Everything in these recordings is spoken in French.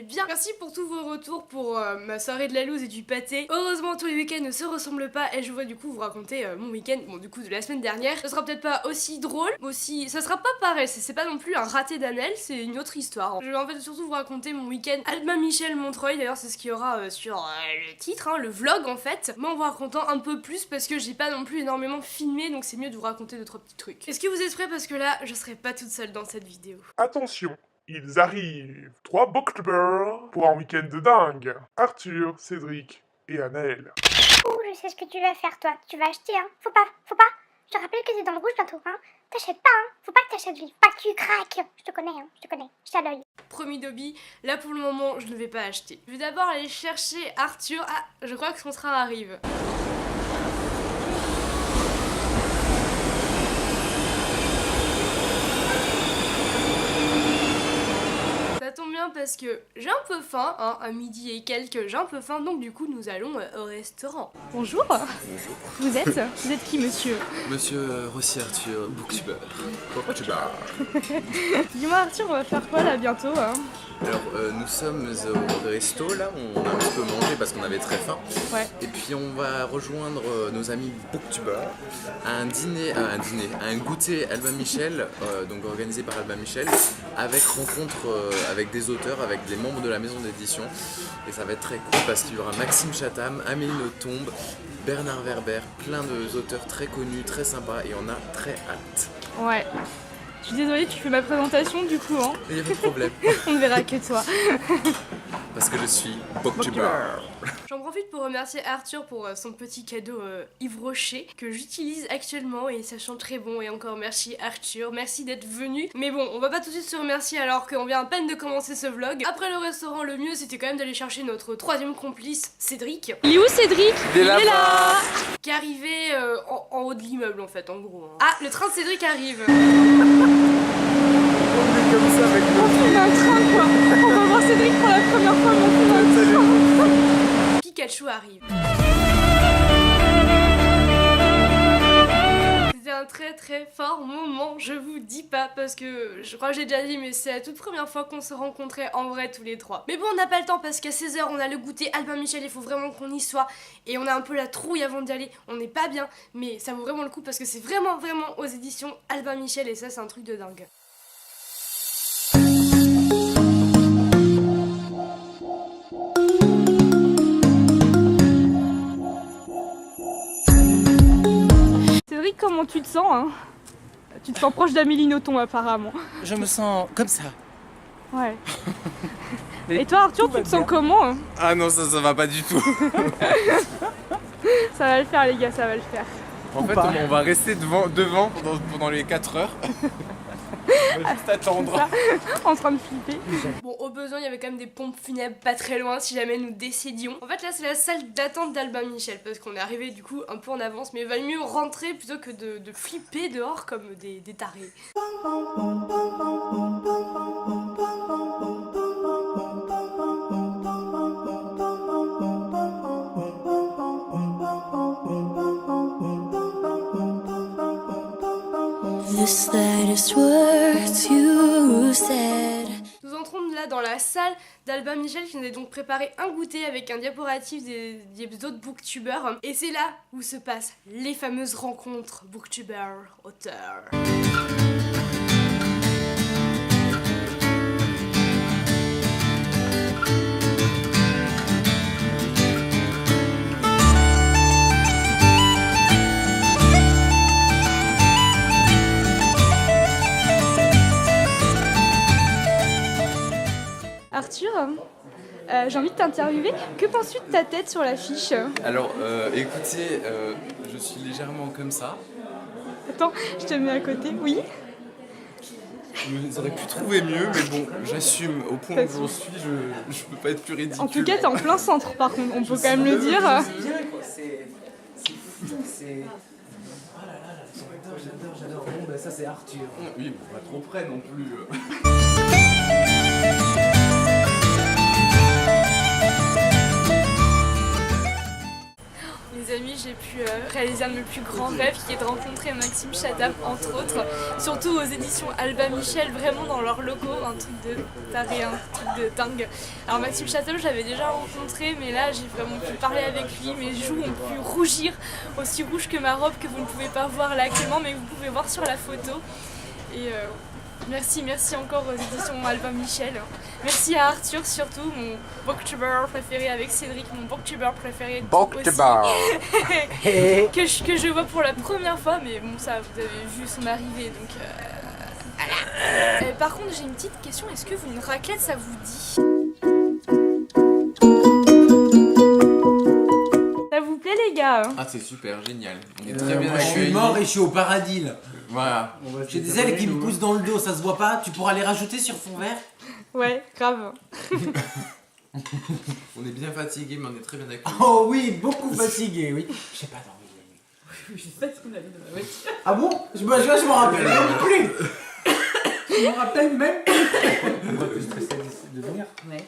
bien. Merci pour tous vos retours pour ma soirée de la loose et du pâté. Heureusement tous les week-ends ne se ressemblent pas et je voudrais du coup vous raconter mon week-end, bon du coup de la semaine dernière. Ce sera peut-être pas aussi drôle, aussi ça sera pas pareil, c'est pas non plus un raté d'Annelle, c'est une autre histoire. Je vais en fait surtout vous raconter mon week-end Albin Michel Montreuil, d'ailleurs c'est ce qu'il y aura sur le titre, hein, le vlog en fait. Mais en vous racontant un peu plus parce que j'ai pas non plus énormément filmé, donc c'est mieux de vous raconter 2-3 petits trucs. Est-ce que vous êtes prêts parce que là je serai pas toute seule dans cette vidéo. Attention, ils arrivent. 3 booktubers pour un week-end de dingue. Arthur, Cédric et Anaël. Oh, je sais ce que tu vas faire, toi. Tu vas acheter, hein. Faut pas. Je te rappelle que c'est dans le rouge bientôt, hein. T'achètes pas, hein. Faut pas que t'achètes vite. Faut pas que tu craques. Je te connais, hein. Je t'ai à l'œil. Promis Dobby, là pour le moment je ne vais pas acheter. Je vais d'abord aller chercher Arthur. Ah, je crois que son train arrive. Ça tombe bien parce que j'ai un peu faim, hein, à midi et quelques, j'ai un peu faim, donc du coup nous allons au restaurant. Bonjour. Bonjour. Vous êtes qui, monsieur? Monsieur Rossi Arthur, booktuber. Booktuber. Dis-moi Arthur, on va faire quoi là bientôt hein? Alors nous sommes au resto là, on a un petit peu mangé parce qu'on avait très faim. Ouais. Et puis on va rejoindre nos amis booktubers à un goûter Albin Michel, donc organisé par Albin Michel, avec rencontre avec des auteurs, avec des membres de la maison d'édition. Et ça va être très cool parce qu'il y aura Maxime Chatham, Amélie Nothomb, Bernard Werber, plein d'auteurs très connus, très sympas et on a très hâte. Ouais. Je suis désolée, tu fais ma présentation du coup hein. Il n'y a pas de problème. On ne verra que toi. Parce que je suis booktuber. J'en profite pour remercier Arthur pour son petit cadeau Yves Rocher que j'utilise actuellement et ça sent très bon. Et encore merci Arthur, merci d'être venu. Mais bon, on va pas tout de suite se remercier alors qu'on vient à peine de commencer ce vlog. Après le restaurant, le mieux c'était quand même d'aller chercher notre troisième complice, Cédric. Il est où Cédric? Il est là. Qui est arrivé en haut de l'immeuble en fait, en gros. Hein. Ah, le train de Cédric arrive. Comme ça avec On filme un train quoi. On va voir Cédric pour la première fois, mais on filme un train. Pikachu arrive. C'était un très fort moment, je vous dis pas, parce que je crois que j'ai déjà dit, mais c'est la toute première fois qu'on se rencontrait en vrai tous les trois. Mais bon, on n'a pas le temps parce qu'à 16h on a le goûter Albin Michel, il faut vraiment qu'on y soit. Et on a un peu la trouille avant d'y aller, on n'est pas bien, mais ça vaut vraiment le coup parce que c'est vraiment aux éditions Albin Michel et ça c'est un truc de dingue. Cédric, comment tu te sens hein? Tu te sens proche d'Amélie Nothomb apparemment. Je me sens comme ça. Ouais. Et toi Arthur, tu te sens comment hein? Ah non, ça va pas du tout. Ça va le faire les gars, ça va le faire. En fait, on va rester devant pendant les 4 heures. On va juste attendre. Ça, en train de flipper. Bon, au besoin, il y avait quand même des pompes funèbres pas très loin si jamais nous décédions. En fait, là, c'est la salle d'attente d'Albin Michel parce qu'on est arrivé du coup un peu en avance, mais il valait mieux rentrer plutôt que de flipper dehors comme des tarés. Nous entrons là dans la salle d'Albin Michel qui nous a donc préparé un goûter avec un diaporatif des autres booktubers. Et c'est là où se passent les fameuses rencontres booktubers-auteurs. Arthur, j'ai envie de t'interviewer. Que penses-tu de ta tête sur l'affiche? Alors, écoutez, je suis légèrement comme ça. Attends, je te mets à côté, oui. Vous auriez pu trouver mieux, mais bon, j'assume. Au point où j'en suis, je peux pas être plus ridicule. En tout cas, t'es en plein centre, par contre, on peut quand même le dire. C'est fou, c'est... Oh là là, j'adore. Bon, bah ça c'est Arthur. Oui, pas trop près non plus. Les mes amis, j'ai pu réaliser un de mes plus grands rêves qui est de rencontrer Maxime Chatham entre autres, surtout aux éditions Albin Michel, vraiment dans leurs locaux, un truc de taré, un truc de dingue. Alors Maxime Chatham, je l'avais déjà rencontré, mais là j'ai vraiment pu parler avec lui, mes joues ont pu rougir, aussi rouge que ma robe que vous ne pouvez pas voir là actuellement, mais vous pouvez voir sur la photo. Et merci encore aux éditions Albin Michel. Merci à Arthur surtout, mon booktuber préféré avec Cédric, mon booktuber préféré aussi. que je vois pour la première fois, mais bon ça vous avez vu son arrivée donc voilà. Par contre j'ai une petite question, est-ce que une raclette ça vous dit? Ça vous plaît les gars? Ah c'est super, génial. On est Très bien, je suis mort et je suis au paradis là. Voilà. J'ai des ailes qui me poussent dans le dos, ça se voit pas. Tu pourras les rajouter sur fond vert? Ouais, grave. On est bien fatigué, mais on est très bien accueillis. Oh oui, beaucoup fatigué, oui. J'ai pas dormi la nuit. Je sais pas ce qu'on a vu dans la voiture. Ah bon? Je m'en rappelle même plus. Je m'en rappelle même plus. Pourquoi tu stressais de venir? Ouais.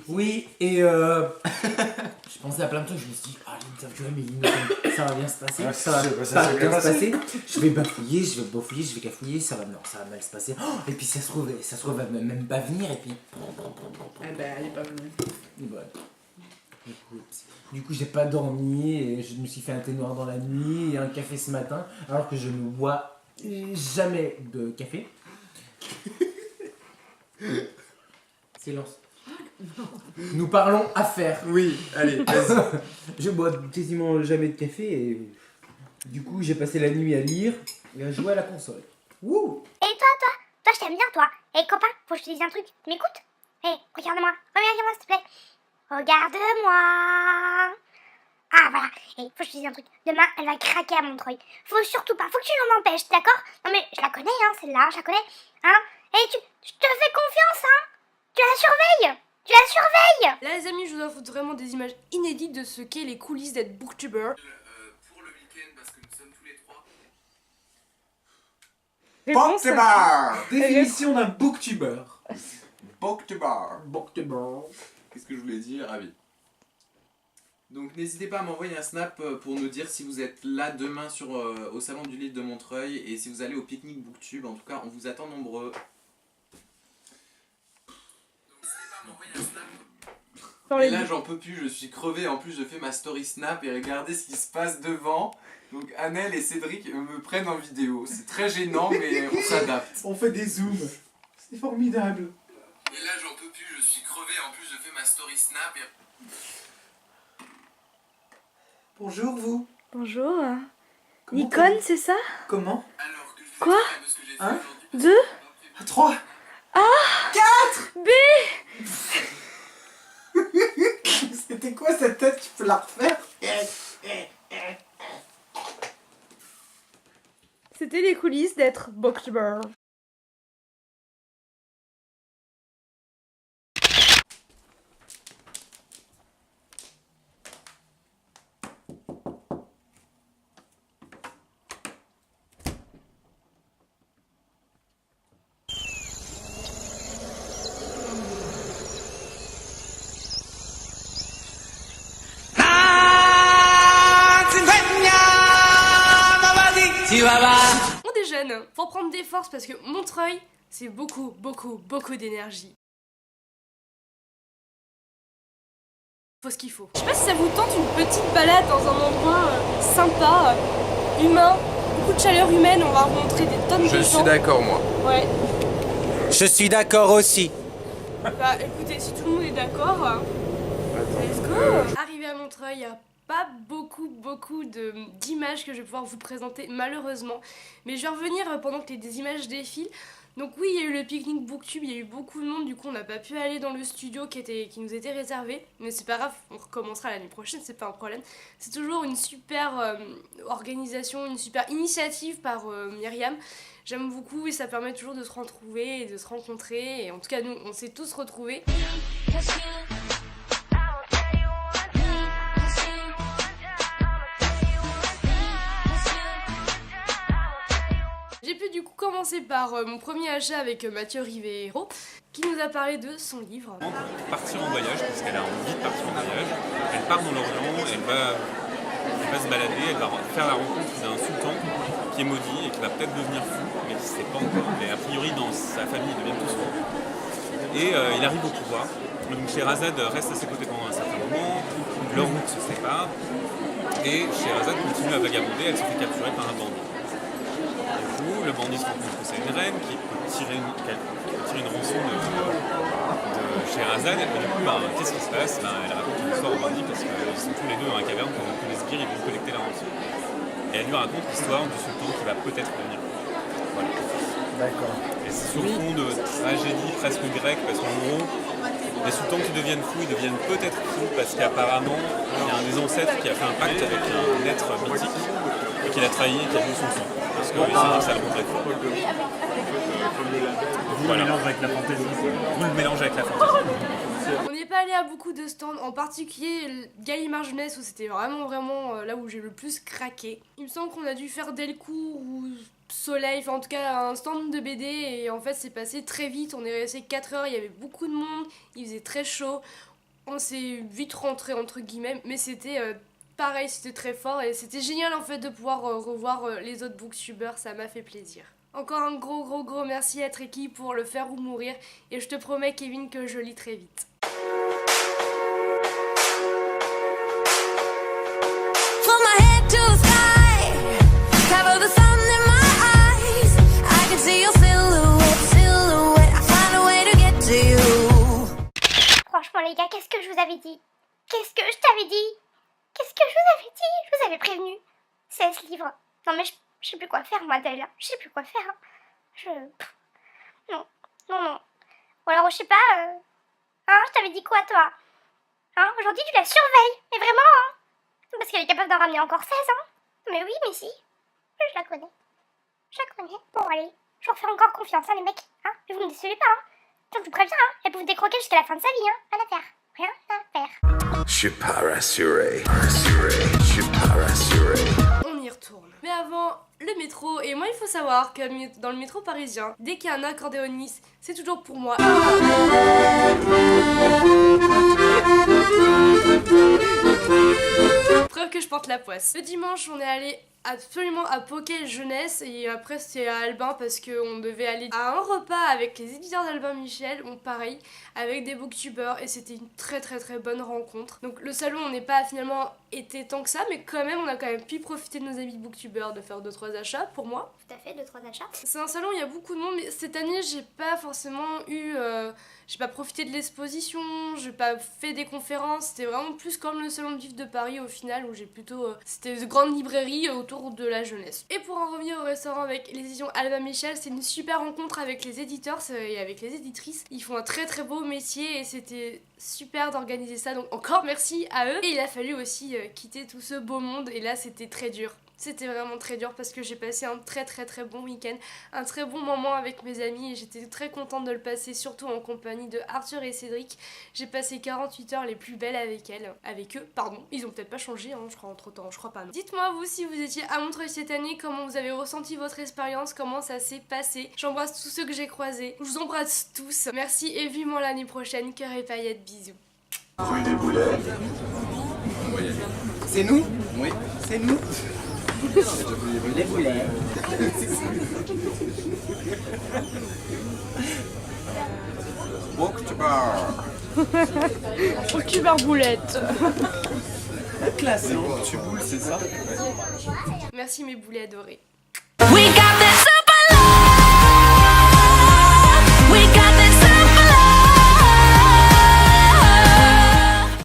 Oui, et je pensais à plein de trucs, je me suis dit, ah l'interview Amélie, ça va bien se passer, ça va bien se passer, je vais bafouiller, je vais cafouiller, ça va mal se passer, oh, et puis ça se trouve, elle va même pas venir, et puis... Eh ben, elle est pas venue. Et voilà. Du coup, j'ai pas dormi, et je me suis fait un thé noir dans la nuit, et un café ce matin, alors que je ne bois jamais de café. Silence. Nous parlons affaires. Oui, allez, vas-y. Je bois quasiment jamais de café et du coup j'ai passé la nuit à lire et à jouer à la console. Wouh! Et toi, je t'aime bien, toi. Et copain, faut que je te dise un truc. Tu m'écoutes? Hé, regarde-moi. Regarde-moi, s'il te plaît. Regarde-moi. Ah, voilà. Et faut que je te dise un truc. Demain, elle va craquer à Montreuil. Faut surtout pas. Faut que tu l'en empêches, d'accord? Non, mais je la connais, hein, celle-là. Je la connais. Hein? Et je te fais confiance, hein? Tu la surveilles. Tu la surveilles. Là les amis, je vous offre vraiment des images inédites de ce qu'est les coulisses d'être booktuber. Pour le week-end, parce que nous sommes tous les trois. Définition d'un booktuber. Booktuber. Qu'est-ce que je voulais dire? Ah oui. Donc n'hésitez pas à m'envoyer un snap pour nous dire si vous êtes là demain au salon du livre de Montreuil et si vous allez au pique-nique Booktube. En tout cas, on vous attend nombreux. Et là j'en peux plus, je suis crevé, en plus je fais ma story snap et regardez ce qui se passe devant. Donc Annelle et Cédric me prennent en vidéo, c'est très gênant mais on s'adapte. On fait des zooms. C'est formidable. Et là j'en peux plus, je suis crevé, en plus je fais ma story snap et... Bonjour vous. Bonjour. Comment Nikon, c'est ça? Comment? Alors que je Quoi? de ce que j'ai fait Hein? aujourd'hui, 2 3 B. C'était quoi cette tête? Tu peux la refaire? C'était les coulisses d'être booktuber. On déjeune pour prendre des forces parce que Montreuil, c'est beaucoup d'énergie. Faut ce qu'il faut. Je sais pas si ça vous tente une petite balade dans un endroit sympa, humain, beaucoup de chaleur humaine, on va rencontrer des tonnes de gens. Je suis d'accord moi. Ouais. Je suis d'accord aussi. Bah écoutez, si tout le monde est d'accord, let's go. Arrivé à Montreuil, il y a pas beaucoup d'images que je vais pouvoir vous présenter malheureusement, mais je vais revenir pendant que des images défilent. Donc oui, il y a eu le pique-nique Booktube, il y a eu beaucoup de monde, du coup on n'a pas pu aller dans le studio qui nous était réservé, mais c'est pas grave, on recommencera l'année prochaine, c'est pas un problème. C'est toujours une super organisation, une super initiative par Myriam. J'aime beaucoup et ça permet toujours de se retrouver et de se rencontrer, et en tout cas nous on s'est tous retrouvés. J'ai pu du coup commencer par mon premier achat avec Mathieu Rivero qui nous a parlé de son livre. Partir en voyage parce qu'elle a envie de partir en voyage. Elle part dans l'Orient, elle va va se balader, elle va faire la rencontre d'un sultan qui est maudit et qui va peut-être devenir fou, mais qui ne sait pas encore. Mais a priori, dans sa famille, ils deviennent tous fous. Et il arrive au pouvoir. Donc Scheherazade reste à ses côtés pendant un certain moment, leurs routes se séparent, et Scheherazade continue à vagabonder, elle se fait capturer par un bandit. Du coup, le bandit se rend compte que c'est une reine qui peut tirer une rançon de Scheherazade, et du coup, qu'est-ce qui se passe? Elle raconte une histoire au bandit parce qu'ils sont tous les deux dans la caverne pendant que les sbires ils vont collecter la rançon. Et elle lui raconte l'histoire du sultan qui va peut-être venir. Voilà. D'accord. Et c'est sur fond de tragédie presque grecque, parce qu'en gros, les sultans qui deviennent fous, ils deviennent peut-être fous parce qu'apparemment, il y a un des ancêtres qui a fait un pacte avec un être mythique et qui l'a trahi et qui a bu son sang. Parce que c'est dit que ça le rendrait fort. Vous le mélangez avec la fantaisie. Vous le mélangez avec la fantaisie. On n'est pas allé à beaucoup de stands, en particulier Gallimard Jeunesse où c'était vraiment là où j'ai le plus craqué. Il me semble qu'on a dû faire Delcourt ou Soleil, enfin en tout cas un stand de BD et en fait c'est passé très vite, on est resté 4 heures, il y avait beaucoup de monde, il faisait très chaud, on s'est vite rentré entre guillemets, mais c'était pareil, c'était très fort et c'était génial en fait de pouvoir revoir les autres booktubers, ça m'a fait plaisir. Encore un gros merci à Treki pour Le Faire ou Mourir et je te promets Kevin que je lis très vite. Franchement les gars, qu'est-ce que je vous avais dit? Qu'est-ce que je t'avais dit? Qu'est-ce que je vous avais dit? Je vous avais prévenu. 16 livres. Non mais je sais plus quoi faire moi d'elle. Je sais plus quoi faire. Non. Ou alors je sais pas. Hein, je t'avais dit quoi toi? Hein, aujourd'hui tu la surveilles. Mais vraiment hein. Parce qu'elle est capable d'en ramener encore 16 hein. Mais oui, mais si. Je la connais. Bon allez, je vous refais encore confiance hein les mecs. Hein, mais vous me décevez pas hein. Je vous préviens hein, elle peut vous décroquer jusqu'à la fin de sa vie hein. Rien à faire. Je suis pas rassuré. Je suis pas rassuré. On y retourne. Mais avant, le métro. Et moi, il faut savoir que dans le métro parisien, dès qu'il y a un accordéoniste, c'est toujours pour moi. Preuve que je porte la poisse. Le dimanche, on est allé absolument à Poké Jeunesse et après c'était à Albin parce qu'on devait aller à un repas avec les éditeurs d'Albin Michel, bon pareil, avec des booktubers et c'était une très bonne rencontre. Donc le salon on n'est pas finalement été tant que ça mais quand même on a quand même pu profiter de nos amis booktubers de faire 2-3 achats pour moi. Tout à fait, 2-3 achats. C'est un salon où il y a beaucoup de monde mais cette année j'ai pas forcément eu... j'ai pas profité de l'exposition, j'ai pas fait des conférences, c'était vraiment plus comme le salon de vif de Paris au final où j'ai plutôt... c'était de grandes librairies autour de la jeunesse. Et pour en revenir au restaurant avec les éditions Albin Michel, c'est une super rencontre avec les éditeurs et avec les éditrices. Ils font un très beau métier et c'était super d'organiser ça donc encore merci à eux. Et il a fallu aussi quitter tout ce beau monde et là c'était très dur. C'était vraiment très dur parce que j'ai passé un très bon week-end, un très bon moment avec mes amis et j'étais très contente de le passer, surtout en compagnie de Arthur et Cédric. J'ai passé 48 heures les plus belles avec eux, pardon. Ils ont peut-être pas changé, hein, je crois entre temps, je crois pas. Dites-moi vous si vous étiez à Montreuil cette année, comment vous avez ressenti votre expérience, comment ça s'est passé. J'embrasse tous ceux que j'ai croisés, je vous embrasse tous. Merci et vivement l'année prochaine, cœur et paillettes, bisous. C'est nous? Oui. C'est nous? Les boulets. Booktuber boulette. La classe, hein. Tu boules, c'est ça? Merci mes boulets adorés.